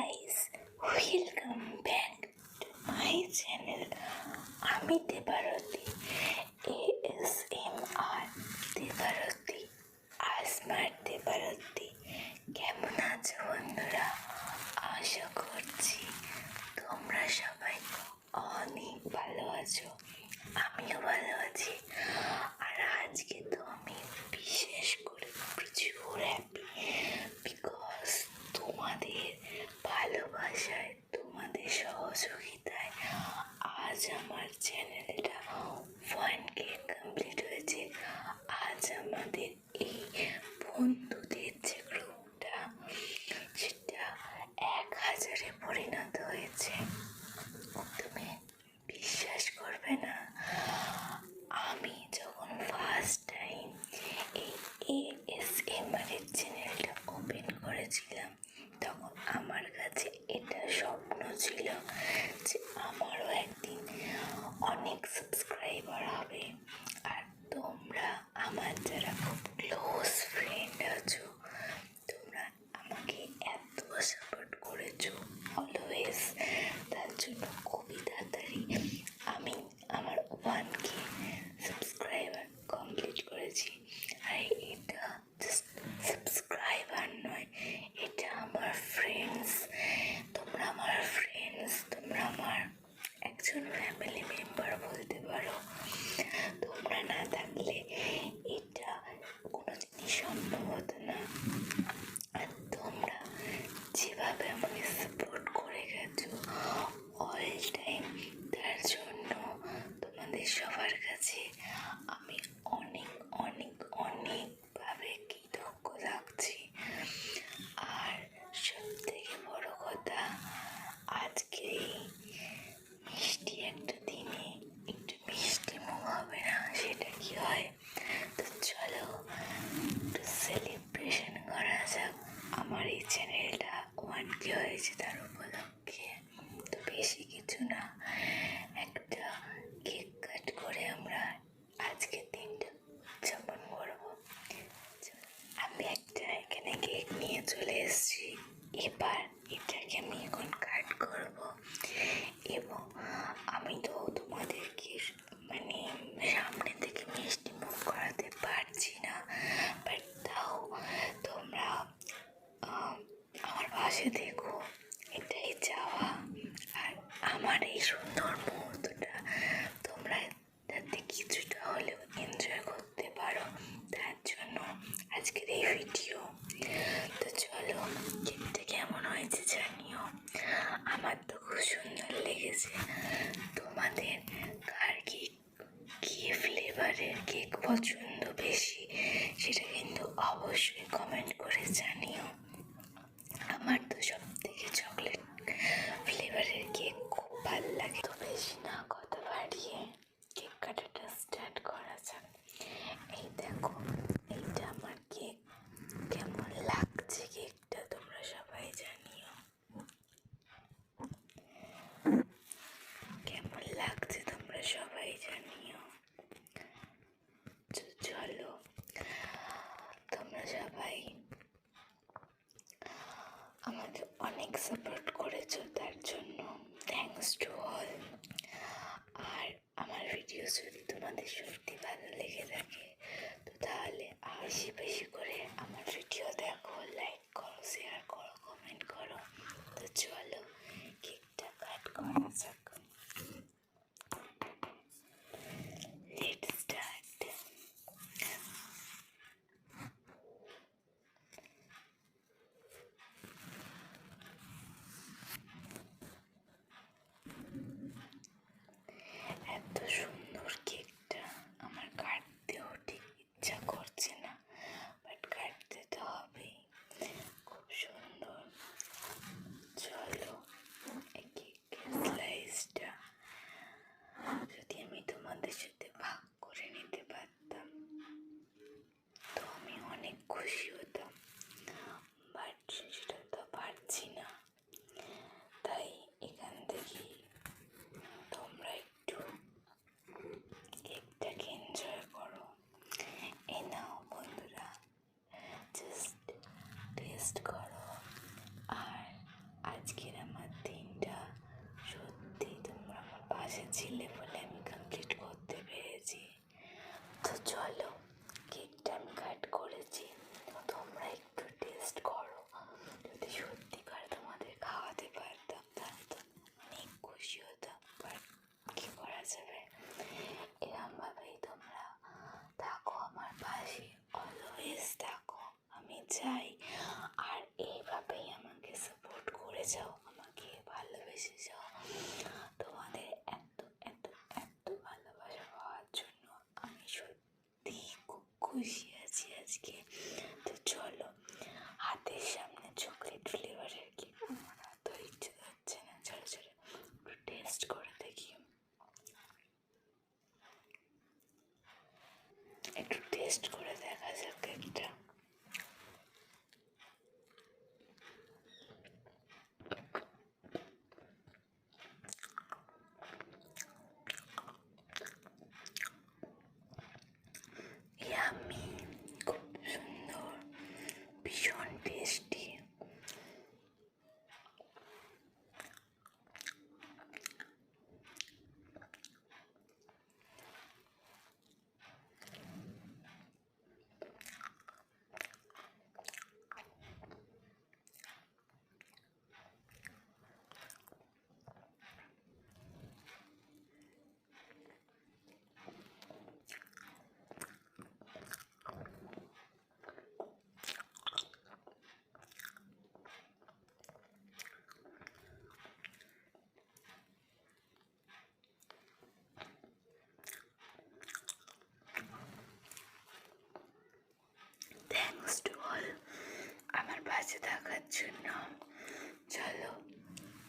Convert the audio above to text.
guys, welcome back to my channel. আমি Debarati, ASMR Debarati, আসমার Debarati. কেমন আছো বন্ধুরা? আশা করছি তোমরা সবাই অনেক ভালো আছো, আমিও ভালো আছি। আর আজকে তো আমি বিশেষ করে প্রচুর হ্যাপি, বিকজ তোমাদের ভালোবাসায়, তোমাদের সহযোগিতায় আজ আমার চ্যানেলটা 1K কমপ্লিট হয়েছে। আজ আমাদের এই বন্ধুদের যে গ্রুপটা, সেটা 1000-এ পরিণত হয়েছে। তুমি বিশ্বাস করবে না, আমি যখন ফার্স্ট টাইম এই ASMR এর চ্যানেলটা ওপেন করেছিলাম, তখন আমার কাছে এটা স্বপ্ন ছিল যে আমারও একদিন অনেক সাবস্ক্রাইবার হবে। আর তোমরা আমার যারা খুব ক্লোজ ফ্রেন্ড আছো, তোমরা আমাকে এত সাপোর্ট করেছো অলওয়েজ, তার জন্য খুবই তাড়াতাড়ি আমি আমার 1K সাবস্ক্রাইবার কমপ্লিট করেছি। আর এটা জাস্ট সাবস্ক্রাইবার নয়, এটা আমার ফ্রেন্ডস। তোমরা আমার ফ্রেন্ডস, তোমরা আমার একজন ফ্যামিলি মেম্বার বলতে পারো। তোমরা না থাকলে এটা কোনো জিনিস সম্ভব হতো না। আর তোমরা যেভাবে আমাকে সাপোর্ট করে গেছো অল টাইম, তার জন্য তোমাদের সবার কাছে আমি অনেক অনেক অনেকভাবে কৃতজ্ঞ থাকছি। আর সব থেকে বড় কথা, আজকে এই মিষ্টি একটা দিনে একটু মিষ্টি মুখ হবে না, সেটা কি হয়? তো চলো একটু সেলিব্রেশন করা যাক। আমার এই চ্যানেলটা 1K হয়েছে তার উপলক্ষে। তো বেশি কিছু না, একটা কেক কাট করে আমরা আজকের দিনটা উদযাপন করবো। আমি একটা এখানে কেক নিয়ে চলে এসেছি। এবার এটাকে আমি এখন কাট করব, এবং আমি তো তোমাদেরকে মানে সামনে থেকে মিষ্টি মুখ করাতে পারছি না, বাট তাও তোমরা আমার পাশে দেখো, এটাই চাওয়া। আর আমার এই সুন্দর মুহূর্তটা তোমরা যাতে কিছুটা হলেও এনজয় করতে পারো, তার জন্য আজকের এই ভিডিও। তো চলো, কেকটা কেমন হয়েছে জানিও। আমার তো খুব সুন্দর লেগেছে। তোমাদের কার কি ফ্লেভারের কেক পছন্দ বেশি, সেটা কিন্তু অবশ্যই কমেন্ট করে জানিও। আমার তো সব থেকে চকলেট ফ্লেভারের কেক খুব ভালো লাগে। তো বেশি না কথা বাড়িয়ে কেক কাটাটা স্টার্ট করা যাক। এই দেখো, এইটা আমার কেক। কেমন লাগছে কেকটা তোমরা সবাই জানিও। কেমন লাগছে তোমরা সবাই জানিও। চলো, তোমরা সবাই আমাকে অনেক সাপোর্ট করেছো, তার জন্য থ্যাঙ্কস টু অল। আর আমার ভিডিও যদি তোমাদের সত্যি ভালো লেগে থাকে, তো তাহলে বেশি বেশি করে আমার ভিডিও দেখো, লাইক করো, শেয়ার করো, কমেন্ট করো। তো চলো, কেকটা কাট করা যাক। Let's start. এত সুন্দর কেকটা আমার কাটতেও ঠিক ইচ্ছা করছে না, বাট কাটতে তো হবেই। খুব সুন্দর। চলো, এই কেকের স্লাইসটা যদি আমি তোমাদের সাথে ভাগ করে নিতে পারতাম, তো আমি অনেক খুশি হতাম, বাট সেটা তো পারছি না। তাই এখান থেকে তোমরা একটু কেকটাকে এনজয় করো। এই নাও বন্ধুরা, জাস্ট টেস্ট করো। আর আজকে এসেছিলে বলে আমি কমপ্লিট করতে পেরেছি। তো চলো, কেকটা আমি কাট করেছি, তো তোমরা একটু টেস্ট করো। যদি সত্যিকার তোমাদের খাওয়াতে পারতাম তাহলে তো অনেক খুশি হতাম, বাট কী করা যাবে। এরমভাবেই তোমরা থাকো আমার পাশে, অলওয়েজ থাকো, আমি চাই। আর এইভাবেই আমাকে সাপোর্ট করে যাও, আমাকে ভালোবেসে যাও। তোমাদের এত এত এত ভালোবাসা পাওয়ার জন্য আমি সত্যি খুব খুশি আছি আজকে। তো চলো, হাতের সামনে চকলেট ফ্লেভারের কেক আমার এত ইচ্ছে যাচ্ছে না, চলো চলো একটু টেস্ট করে দেখি, একটু টেস্ট করে দেখা যাক কেকটা। ইয়াম্মি, খুব সুন্দর, ভীষণ টেস্টি। থ্যাঙ্কস টু অল আমার পাশে থাকার জন্য।